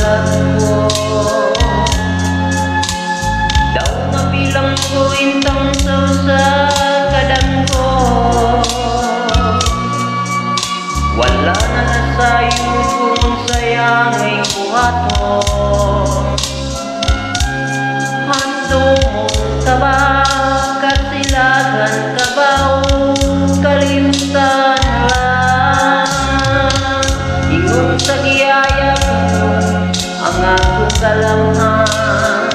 sugat ko. Daw nga bilang ko intang sa kadan ko. Wala na nasayo kung sayang ay kuhato. Hando mo ka ba, kasilagan ka ba o kalimtan lang? Ingon sa giyaya ko ang akong kalamhan.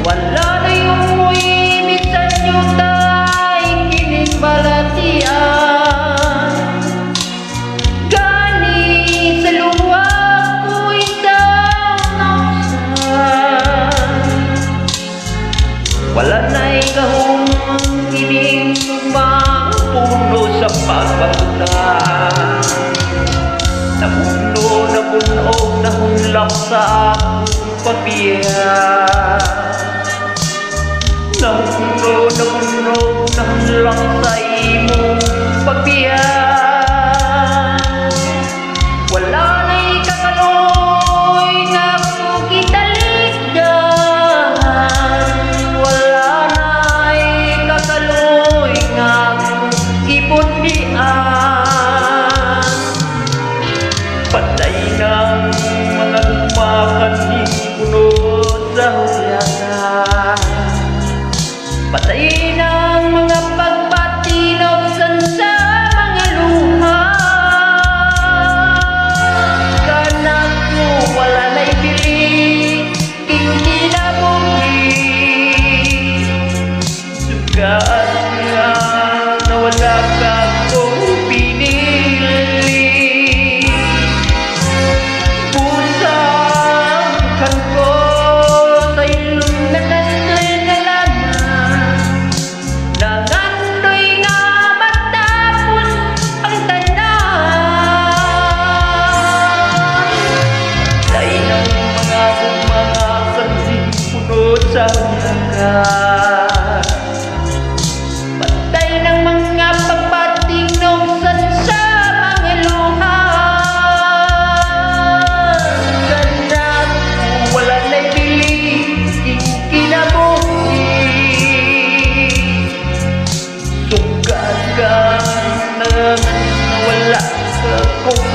Wala na yung muimit sa nyutay kining balatian. Gani sa luwa ko'y nausan. Wala na'y gahong kining lumang puno sa pagbabuta. Nahunlak sa akong pagbiyak. Nahunlak sa imong pagbiyak. Wala na'y kakaloy nga akong kitaligan. Wala na'y kakaloy nga akong ibundian. Patay ng mga kumakaning puno sa hulyagan. Patay ng mga pagpatinoksan sa mga luha. Kanak ko wala na'y bili, kinabuhi. Sugat nga na wala ka kong pinili. Pusangkan ko sa ilong na nandoy na laman. Nangandoy nga matapos ang tanan. Patay ng mga kumakaning puno sa hulyagan. Patay ng mga pagpatinoksan sa mga luha. Kanak ko wala na'y bili, kinabuhi. Sugat ka na wala ka kung